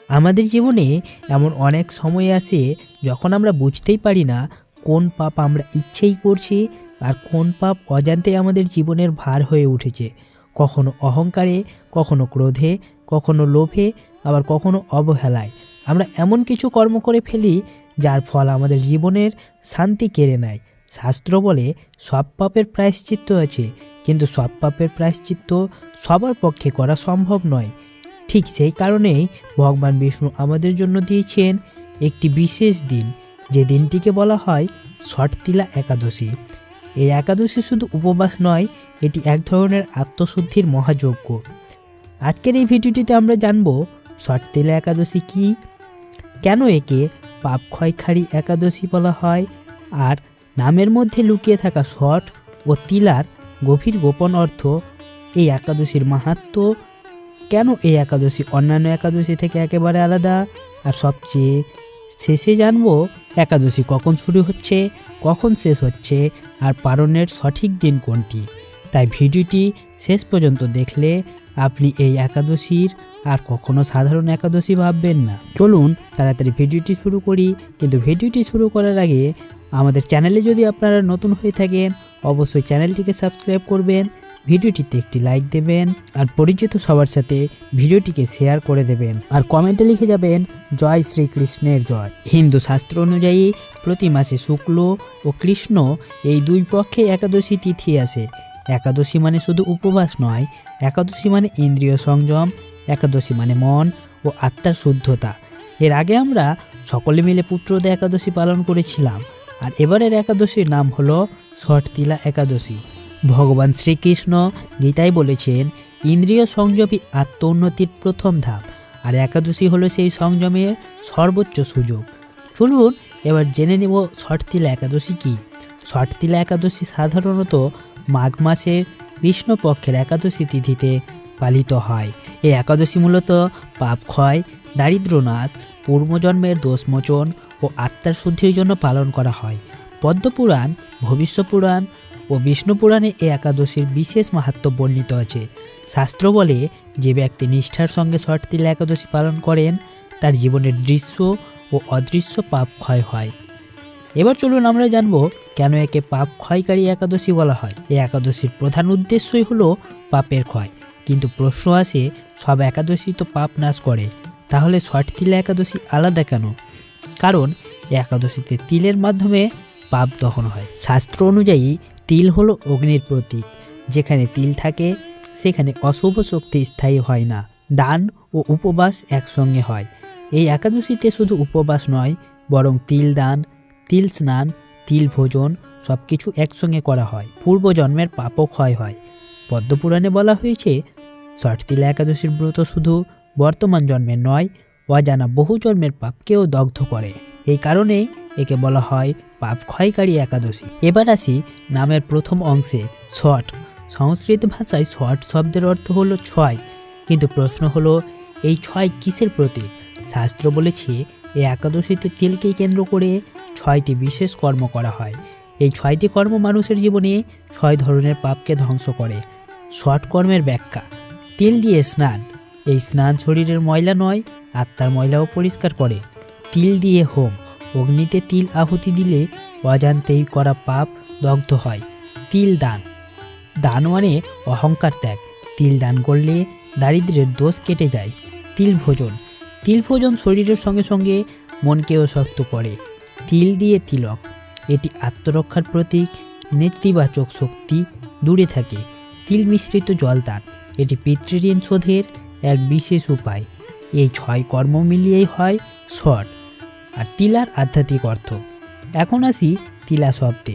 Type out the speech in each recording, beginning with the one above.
আমাদের জীবনে এমন অনেক সময় আসে যখন আমরা বুঝতেই পারি না কোন পাপ আমরা ইচ্ছেই করছি আর কোন পাপ অজান্তেই আমাদের জীবনের ভার হয়ে উঠেছে। কখনো অহংকারে, কখনো ক্রোধে, কখনো লোভে, আবার কখনো অবহেলায় আমরা এমন কিছু কর্ম করে ফেলি যার ফল আমাদের জীবনের শান্তি কেড়ে নেয়। শাস্ত্র বলে সব পাপের প্রায়শ্চিত্ত আছে, কিন্তু সব পাপের প্রায়শ্চিত্ত সবার পক্ষে করা সম্ভব নয়। ঠিক সেই কারণেই ভগবান বিষ্ণু আমাদের জন্য দিয়েছেন একটি বিশেষ দিন, যে দিনটিকে বলা হয় ষটতিলা একাদশী। এই একাদশী শুধু উপবাস নয়, এটি এক ধরনের আত্মশুদ্ধির মহাযজ্ঞ। আজকের এই ভিডিওটিতে আমরা জানব ষটতিলা একাদশী কী, কেন একে পাপ ক্ষয়কারী একাদশী বলা হয়, আর নামের মধ্যে লুকিয়ে থাকা ষট ও তিলার গভীর গোপন অর্থ, এই একাদশীর মাহাত্ম্য, কেন এই একাদশী অন্যান্য একাদশী থেকে একেবারে আলাদা, আর সবচেয়ে শেষে জানব একাদশী কখন শুরু হচ্ছে, কখন শেষ হচ্ছে, আর পালনের সঠিক দিন কোনটি। তাই ভিডিওটি শেষ পর্যন্ত দেখলে আপনি এই একাদশীর আর কখনো সাধারণ একাদশী ভাববেন না। চলুন তাড়াতাড়ি ভিডিওটি শুরু করি, কিন্তু ভিডিওটি শুরু করার আগে আমাদের চ্যানেলে যদি আপনারা নতুন হয়ে থাকেন অবশ্যই চ্যানেলটিকে সাবস্ক্রাইব করবেন, ভিডিওটিতে একটি লাইক দেবেন, আর পরিচিত সবার সাথে ভিডিওটিকে শেয়ার করে দেবেন, আর কমেন্টে লিখে যাবেন জয় শ্রীকৃষ্ণের জয়। হিন্দু শাস্ত্র অনুযায়ী প্রতি মাসে শুক্ল ও কৃষ্ণ এই দুই পক্ষে একাদশী তিথি আসে। একাদশী মানে শুধু উপবাস নয়, একাদশী মানে ইন্দ্রিয় সংযম, একাদশী মানে মন ও আত্মার শুদ্ধতা। এর আগে আমরা সকলে মিলে পুত্রদা একাদশী পালন করেছিলাম, আর এবারের একাদশীর নাম হলো ষটতিলা একাদশী। ভগবান শ্রীকৃষ্ণ গীতায় বলেছেন ইন্দ্রিয় সংযমই আত্ম উন্নতির প্রথম ধাপ, আর একাদশী হলো সেই সংযমের সর্বোচ্চ সুযোগ। চলুন এবার জেনে নেব ষটতিলা একাদশী কী। ষটতিলা একাদশী সাধারণত মাঘ মাসের কৃষ্ণপক্ষের একাদশী তিথিতে পালিত হয়। এই একাদশী মূলত পাপ ক্ষয়, দারিদ্র্য নাশ, পূর্বজন্মের দোষমোচন ও আত্মার শুদ্ধির জন্য পালন করা হয়। পদ্মপুরাণ, ভবিষ্য পুরাণ ও বিষ্ণু পুরাণে এই একাদশীর বিশেষ মাহাত্ম্য বর্ণিত আছে। শাস্ত্র বলে যে ব্যক্তি নিষ্ঠার সঙ্গে ষটতিলা একাদশী পালন করেন তার জীবনের দৃশ্য ও অদৃশ্য পাপ ক্ষয় হয়। এবার চলুন আমরা জানব কেন একে পাপ ক্ষয়কারী একাদশী বলা হয়। এই একাদশীর প্রধান উদ্দেশ্যই হলো পাপের ক্ষয়, কিন্তু প্রশ্ন আসে সব একাদশী তো পাপ নাশ করে, তাহলে ষটতিলা একাদশী আলাদা কেন? কারণ এই একাদশীতে তিলের মাধ্যমে পাপ দহন হয়। শাস্ত্র অনুযায়ী তিল হলো অগ্নির প্রতীক, যেখানে তিল থাকে সেখানে অশুভ শক্তি স্থায়ী হয় না। দান ও উপবাস একসঙ্গে হয়। এই একাদশীতে শুধু উপবাস নয়, বরং তিল দান, তিল স্নান, তিল ভোজন সব কিছু একসঙ্গে করা হয়। পূর্বজন্মের পাপও ক্ষয় হয়। পদ্মপুরাণে বলা হয়েছে ষটতিলা একাদশীর ব্রত শুধু বর্তমান জন্মের নয়, অজানা বহু জন্মের পাপকেও দগ্ধ করে। এই কারণেই একে বলা হয় পাপ ক্ষয়কারী একাদশী। এবার আসি নামের প্রথম অংশে ষট। সংস্কৃত ভাষায় ষট শব্দের অর্থ হলো ছয়, কিন্তু প্রশ্ন হলো এই ছয় কিসের প্রতীক? শাস্ত্র বলেছে এই একাদশীতে তিলকে কেন্দ্র করে 6টি বিশেষ কর্ম করা হয়। এই 6টি কর্ম মানুষের জীবনে 6 ধরনের পাপকে ধ্বংস করে। ষট কর্মের ব্যাখ্যা: তিল দিয়ে স্নান, এই স্নান শরীরের ময়লা নয়, আত্মার ময়লাও পরিষ্কার করে। তিল দিয়ে হোম, অগ্নিতে তিল আহুতি দিলে অজান্তেই করা পাপ দগ্ধ হয়। তিল দান, দান মানে অহংকার ত্যাগ, তিল দান করলে দারিদ্র্যের দোষ কেটে যায়। তিল ভোজন, তিল ভোজন শরীরের সঙ্গে সঙ্গে মনকেও শক্ত করে। তিল দিয়ে তিলক, এটি আত্মরক্ষার প্রতীক, নেতিবাচক শক্তি দূরে থাকে। তিল মিশ্রিত জলদান, এটি পিতৃঋণ শোধের এক বিশেষ উপায়। এই 6 কর্ম মিলিয়েই হয় ষট। আর তিলার আধ্যাত্মিক অর্থ। এখন আসি তিলা শব্দে।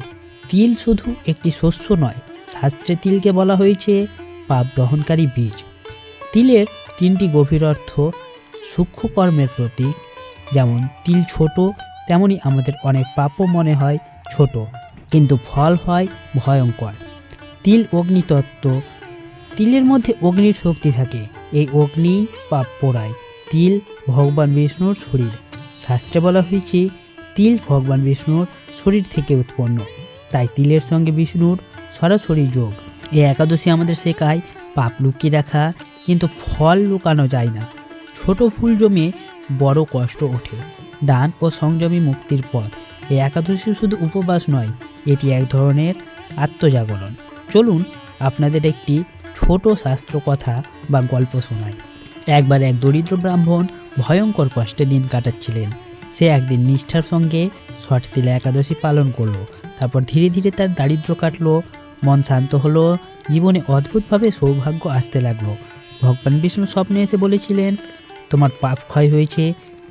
তিল শুধু একটি শস্য নয়, শাস্ত্রে তিলকে বলা হয়েছে পাপ দহনকারী বীজ। তিলের 3টি গভীর অর্থ: সূক্ষ্ম কর্মের প্রতীক, যেমন তিল ছোট, তেমনি আমাদের অনেক পাপও মনে হয় ছোট, কিন্তু ফল হয় ভয়ঙ্কর। তিল অগ্নিতত্ত্ব, তিলের মধ্যে অগ্নির শক্তি থাকে, এই অগ্নি পাপ পোড়ায়। তিল ভগবান বিষ্ণুর শরীর, শাস্ত্রে বলা হয়েছে তিল ভগবান বিষ্ণুর শরীর থেকে উৎপন্ন, তাই তিলের সঙ্গে বিষ্ণুর সরাসরি যোগ। এই একাদশী আমাদের শেখায় পাপ লুকিয়ে রাখা, কিন্তু ফল লুকানো যায় না। ছোট ভুল জমে বড় কষ্ট ওঠে। দান ও সংযমী মুক্তির পথ। এই একাদশী শুধু উপবাস নয়, এটি এক ধরনের আত্মজাগরণ। চলুন আপনাদের একটি ছোট শাস্ত্র কথা বা গল্প শোনাই। একবার এক দরিদ্র ব্রাহ্মণ ভয়ঙ্কর কষ্টে দিন কাটাচ্ছিলেন। সে একদিন নিষ্ঠার সঙ্গে ষটতিলা একাদশী পালন করলো। তারপর ধীরে ধীরে তার দারিদ্র্য কাটলো, মন শান্ত হলো, জীবনে অদ্ভুতভাবে সৌভাগ্য আসতে লাগলো। ভগবান বিষ্ণু স্বপ্নে এসে বলেছিলেন, তোমার পাপ ক্ষয় হয়েছে,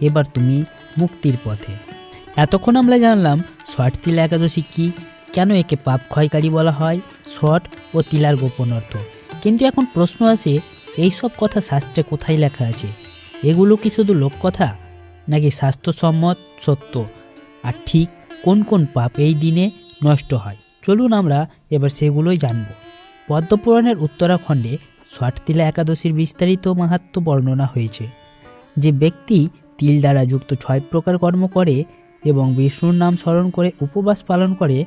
এবার তুমি মুক্তির পথে। এতক্ষণ আমরা জানলাম ষটতিলা একাদশী কী, কেন একে পাপ ক্ষয়কারী বলা হয়, ষট ও তিলার গোপন অর্থ। কিন্তু এখন প্রশ্ন আছে, এই সব কথা শাস্ত্রে কোথায় লেখা আছে? এগুলো কি শুধু লোককথা, নাকি স্বাস্থ্যসম্মত সত্য? আর ঠিক কোন কোন পাপ এই দিনে নষ্ট হয়, চলুন আমরা এবার সেগুলোই জানব। পদ্মপুরাণের উত্তরাখণ্ডে ষটতিলা একাদশীর বিস্তারিত মাহাত্ম্য বর্ণনা হয়েছে। যে ব্যক্তি তিল দ্বারা যুক্ত 6 প্রকার কর্ম করে এবং বিষ্ণুর নাম স্মরণ করে উপবাস পালন করে,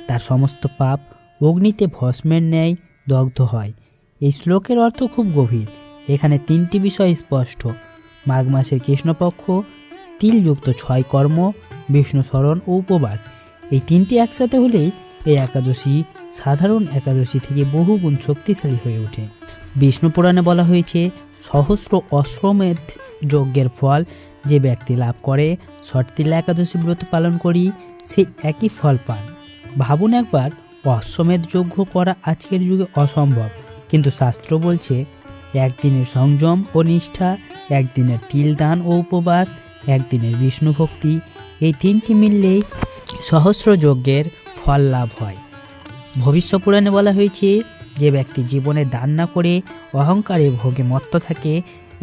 তার সমস্ত পাপ অগ্নিতে ভস্মের ন্যায় দগ্ধ হয়। এই শ্লোকের অর্থ খুব গভীর। এখানে 3টি বিষয় স্পষ্ট: মাঘ মাসের কৃষ্ণপক্ষ, তিলযুক্ত 6 কর্ম, বিষ্ণু স্মরণ ও উপবাস। এই 3টি একসাথে হলেই এই একাদশী সাধারণ একাদশী থেকে বহুগুণ শক্তিশালী হয়ে ওঠে। বিষ্ণু পুরাণে বলা হয়েছে, সহস্র অশ্বমেধ যজ্ঞের ফল যে ব্যক্তি লাভ করে, ষটতিলা একাদশী ব্রত পালন করি, সে একই ফল পান। ভাবুন একবার, অশ্বমেধ যজ্ঞ করা আজকের যুগে অসম্ভব, কিন্তু শাস্ত্র বলছে একদিনের সংযম ও নিষ্ঠা, একদিনের তিল দান ও উপবাস, একদিনের বিষ্ণু ভক্তি, এই 3টি মিললেই সহস্র যজ্ঞের ফল লাভ হয়। ভবিষ্য পুরাণে বলা হয়েছে, যে ব্যক্তি জীবনে দান না করে অহংকারে ভোগে মত্ত থাকে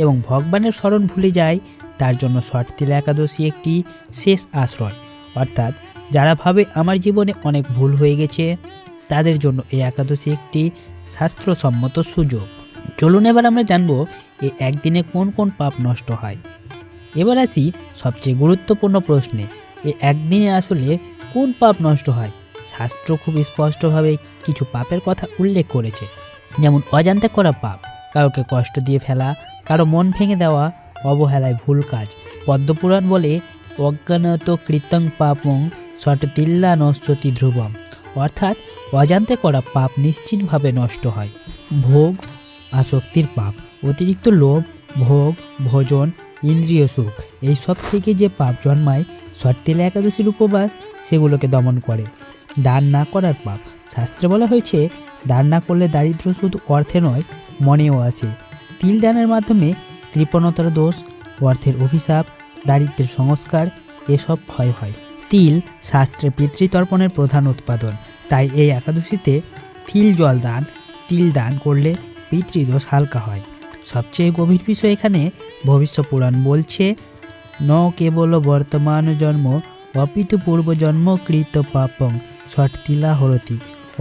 এবং ভগবানের স্মরণ ভুলে যায়, তার জন্য ষটতিলা একাদশী একটি শেষ আশ্রয়। অর্থাৎ যারা ভাবে আমার জীবনে অনেক ভুল হয়ে গেছে, তাদের জন্য এই একাদশী একটি শাস্ত্রসম্মত সুযোগ। চলুন এবার আমরা জানব এই একদিনে কোন কোন পাপ নষ্ট হয়। এবার আসি সবচেয়ে গুরুত্বপূর্ণ প্রশ্নে, এই একদিনে আসলে কোন পাপ নষ্ট হয়? শাস্ত্র খুব স্পষ্টভাবে কিছু পাপের কথা উল্লেখ করেছে, যেমন অজান্তে করা পাপ, কাউকে কষ্ট দিয়ে ফেলা, কারো মন ভেঙে দেওয়া, অবহেলায় ভুল কাজ। পদ্মপুরাণ বলে, অজ্ঞানত কৃতং পাপং ষটতিলা নশ্যতি ধ্রুবম। অর্থাৎ অজান্তে করা পাপ নিশ্চিতভাবে নষ্ট হয়। ভোগ আসক্তির পাপ, অতিরিক্ত লোভ, ভোগ, ভোজন, ইন্দ্রিয় সুখ, এই সব থেকে যে পাপ জন্মায়, ষটতিলা একাদশীর উপবাস সেগুলোকে দমন করে। দান না করার পাপ, শাস্ত্রে বলা হয়েছে, দান না করলে দারিদ্র্য শুধু অর্থে নয়, মনেও আসে। তিল দানের মাধ্যমে কৃপণতার দোষ, অর্থের অভিশাপ, দারিদ্র্যের সংস্কার এসব ক্ষয় হয়। তিল শাস্ত্রে পিতৃতর্পণের প্রধান উৎপাদন, তাই এই একাদশীতে তিল দান করলে পিতৃদোষ হালকা হয়। সবচেয়ে গভীর বিষয় এখানে, ভবিষ্য পুরাণ বলছে, ন কেবল বর্তমান জন্ম অপিতু পূর্বজন্ম কৃত পাপং ষটতিলা হরতি।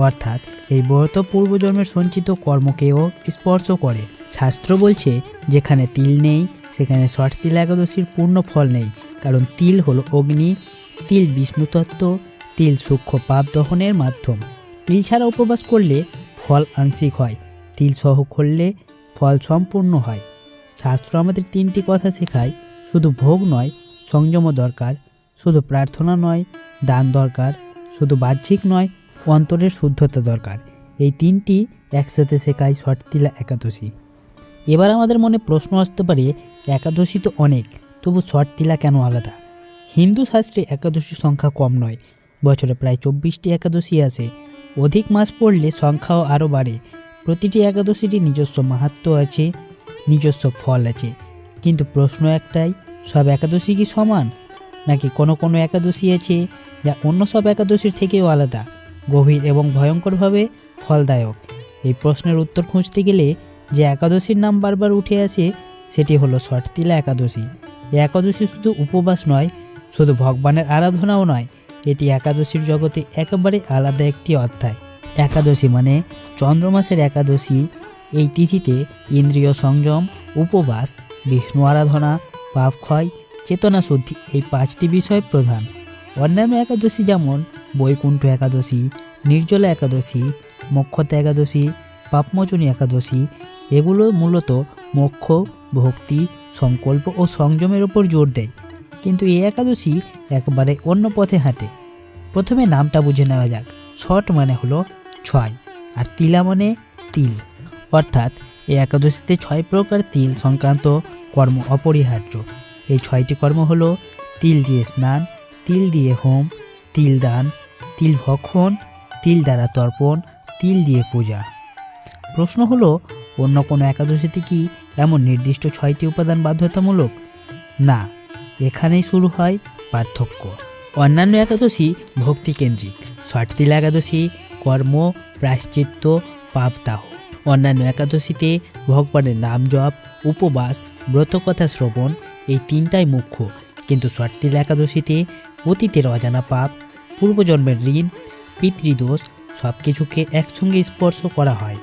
অর্থাৎ এই ব্রত পূর্বজন্মের সঞ্চিত কর্মকেও স্পর্শ করে। শাস্ত্র বলছে, যেখানে তিল নেই সেখানে ষটতিলা একাদশীর পূর্ণ ফল নেই, কারণ তিল হলো অগ্নি, তিল বিষ্ণু তত্ত্ব, তিল সূক্ষ্ম পাপ দহনের মাধ্যম। তিল ছাড়া উপবাস করলে ফল আংশিক হয়, তিল সহ করলে ফল সম্পূর্ণ হয়। শাস্ত্র আমাদের 3টি কথা শেখায়, শুধু ভোগ নয়, সংযমও দরকার, শুধু প্রার্থনা নয়, দান দরকার, শুধু বাহ্যিক নয়, অন্তরের শুদ্ধতা দরকার। এই 3টি একসাথে শেখায় ষটতিলা একাদশী। এবার আমাদের মনে প্রশ্ন আসতে পারে, একাদশী তো অনেক, তবু ষটতিলা কেন আলাদা? হিন্দু শাস্ত্রে একাদশীর সংখ্যা কম নয়, বছরে প্রায় 24টি একাদশী আছে। অধিক মাস পড়লে সংখ্যাও আরও বাড়ে। প্রতিটি একাদশীরই নিজস্ব মাহাত্ম্য আছে, নিজস্ব ফল আছে। কিন্তু প্রশ্ন একটাই, সব একাদশী কি সমান, নাকি কোনো কোনো একাদশী আছে যা অন্য সব একাদশীর থেকেও আলাদা, গভীর এবং ভয়ঙ্করভাবে ফলদায়ক? এই প্রশ্নের উত্তর খুঁজতে গেলে যে একাদশীর নাম বারবার উঠে আসে, সেটি হলো ষটতিলা একাদশী। এই একাদশী শুধু উপবাস নয়, শুধু ভগবানের আরাধনাও নয়, এটি একাদশীর জগতে একেবারে আলাদা একটি অধ্যায়। একাদশী মানে চন্দ্রমাসের একাদশী। এই তিথিতে ইন্দ্রিয় সংযম, উপবাস, বিষ্ণু আরাধনা, পাপ ক্ষয়, চেতনা শুদ্ধি, এই 5টি বিষয় প্রধান। অন্যান্য একাদশী যেমন বৈকুণ্ঠ একাদশী, নির্জলা একাদশী, মোক্ষতা একাদশী, পাপমোচনী একাদশী, এগুলো মূলত মোক্ষ ভক্তি, সংকল্প ও সংযমের ওপর জোর দেয়। কিন্তু এই একাদশী একবারে অন্য পথে হাঁটে। প্রথমে নামটা বুঝে নেওয়া যাক। ছট মানে হলো 6 আর তিলা মানে তিল, অর্থাৎ এই একাদশীতে 6 প্রকার তিল সংক্রান্ত কর্ম অপরিহার্য। এই 6টি কর্ম হলো তিল দিয়ে স্নান, তিল দিয়ে হোম, তিল দান, তিল ভক্ষণ, তিল দ্বারা তর্পণ, তিল দিয়ে পূজা। প্রশ্ন হলো, অন্য কোনো একাদশীতে কি এমন নির্দিষ্ট 6টি উপাদান বাধ্যতামূলক? না, এখানেই শুরু হয় পার্থক্য। অন্যান্য একাদশী ভক্তিকেন্দ্রিক, ছট তিল একাদশী কর্ম, প্রায়শ্চিত্ত, পাপদাহ। অন্যান্য একাদশীতে ভগবানের নাম জপ, উপবাস, ব্রতকথা শ্রবণ এই 3টাই মুখ্য। কিন্তু ছট তিল একাদশীতে অতীতের অজানা পাপ, পূর্বজন্মের ঋণ, পিতৃদোষ সব কিছুকে একসঙ্গে স্পর্শ করা হয়।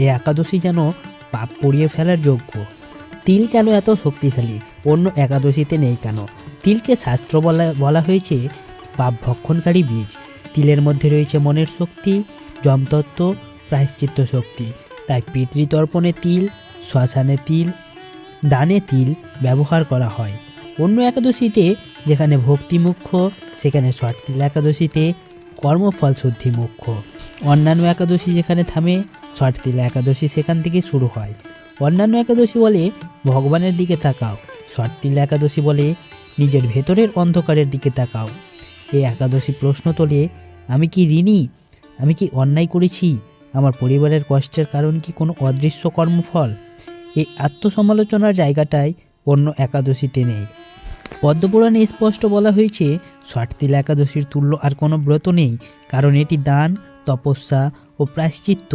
এই একাদশী যেন পাপ পুড়িয়ে ফেলার যোগ্য। তিল কেন এত শক্তিশালী, অন্য একাদশীতে নেই কেন? তিলকে শাস্ত্র বলা হয়েছে পাপ ভক্ষণকারী বীজ। তিলের মধ্যে রয়েছে মনের শক্তি, যমতত্ত্ব, প্রায়শ্চিত্ত শক্তি। তাই পিতৃতর্পণে তিল, শ্মশানে তিল, দানে তিল ব্যবহার করা হয়। অন্য একাদশীতে যেখানে ভক্তি মুখ্য, সেখানে ছট তিল একাদশীতে কর্মফল শুদ্ধি মুখ্য। অন্যান্য একাদশী যেখানে থামে, ছট তিল একাদশী সেখান থেকে শুরু হয়। অন্যান্য একাদশী বলে ভগবানের দিকে তাকাও, ছট তিল একাদশী বলে নিজের ভেতরের অন্ধকারের দিকে তাকাও। এই একাদশী প্রশ্ন তোলে, আমি কি ঋণী? আমি কি অন্যায় করেছি? আমার পরিবারের কষ্টের কারণ কি কোনো অদৃশ্য কর্মফল? এই আত্মসমালোচনার জায়গাটাই অন্য একাদশীতে নেই। পদ্মপুরাণে স্পষ্ট বলা হয়েছে, ছট তিল একাদশীর তুল্য আর কোনো ব্রত নেই, কারণ এটি দান, তপস্যা ও প্রায়শ্চিত্ত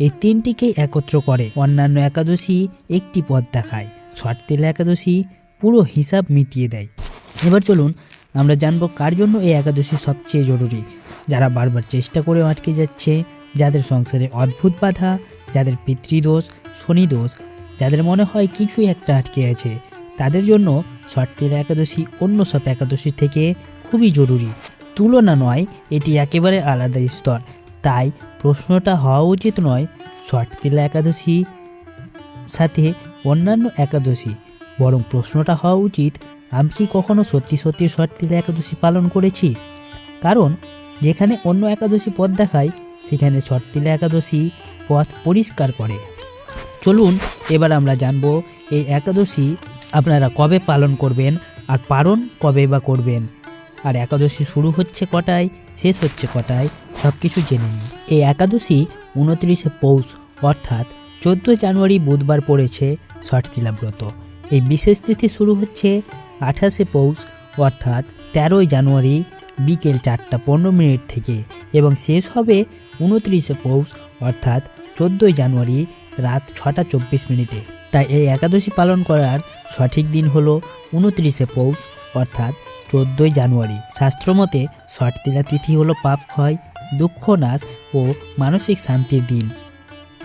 এই 3টিকেই একত্র করে। অন্যান্য একাদশী একটি পথ দেখায়, ছট তিল একাদশী পুরো হিসাব মিটিয়ে দেয়। এবার চলুন আমরা জানবো কার জন্য এই একাদশী সবচেয়ে জরুরি। যারা বারবার চেষ্টা করে আটকে যাচ্ছে, যাদের সংসারে অদ্ভুত বাধা, যাদের পিতৃদোষ, শনিদোষ, যাদের মনে হয় কিছুই একটা আটকে আছে, তাদের জন্য ছট তিল একাদশী অন্য সব একাদশী থেকে খুবই জরুরি। তুলনা নয়, এটি একেবারে আলাদা স্তর। তাই প্রশ্নটা হওয়া উচিত নয় ছট তিল একাদশী সাথে অন্যান্য একাদশী, বরং প্রশ্নটা হওয়া উচিত, আমি কি কখনো সত্যি সত্যি ছট তিল একাদশী পালন করেছি? কারণ যেখানে অন্য একাদশী পথ দেখায়, সেখানে ছট তিল একাদশী পথ পরিষ্কার করে। চলুন এবার আমরা জানবো এই একাদশী আপনারা কবে পালন করবেন আর পালন কবে বা করবেন, আর একাদশী শুরু হচ্ছে কটায়, শেষ হচ্ছে কটায়, সব কিছু জেনে নিই। এই একাদশী 29শে পৌষ অর্থাৎ 14 জানুয়ারি বুধবার পড়েছে ছট তিলা ব্রত। এই বিশেষ তিথি শুরু হচ্ছে 28শে পৌষ অর্থাৎ 13 জানুয়ারি বিকেল 4:15 থেকে এবং শেষ হবে 29শে পৌষ অর্থাৎ 14 জানুয়ারি রাত 6:24। তাই এই একাদশী পালন করার সঠিক দিন হলো 29শে পৌষ অর্থাৎ 14 জানুয়ারি। শাস্ত্রমতে ছট তিলা তিথি হলো পাপ ক্ষয়, দুঃখ নাশ ও মানসিক শান্তির দিন।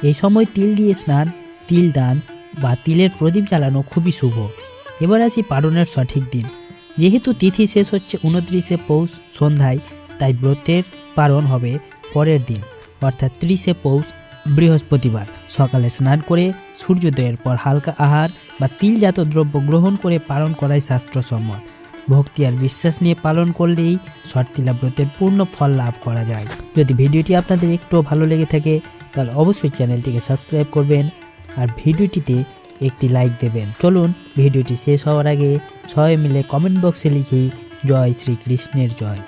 এই সময় তিল দিয়ে স্নান, তিল দান বা তিলের প্রদীপ জ্বালানো খুবই শুভ। এবার আসি পালনের সঠিক দিন। যেহেতু তিথি শেষ হচ্ছে 29শে পৌষ সন্ধ্যায়, তাই ব্রতের পালন হবে পরের দিন অর্থাৎ 30শে পৌষ বৃহস্পতিবার। সকালে স্নান করে সূর্যোদয়ের পর হালকা আহার বা তিলজাত দ্রব্য গ্রহণ করে পালন করাই শাস্ত্রসম্মত। ভক্তি আর বিশ্বাস নিয়ে পালন করলেই ছট তিলা ব্রতের পূর্ণ ফল লাভ করা যায়। যদি ভিডিওটি আপনাদের একটু ভালো লেগে থাকে তাহলে অবশ্যই চ্যানেলটিকে সাবস্ক্রাইব করবেন আর ভিডিওটিতে একটি লাইক দেবেন। চলুন ভিডিওটি শেষ হওয়ার আগে সবাই মিলে কমেন্ট বক্সে লিখি জয় শ্রীকৃষ্ণের জয়।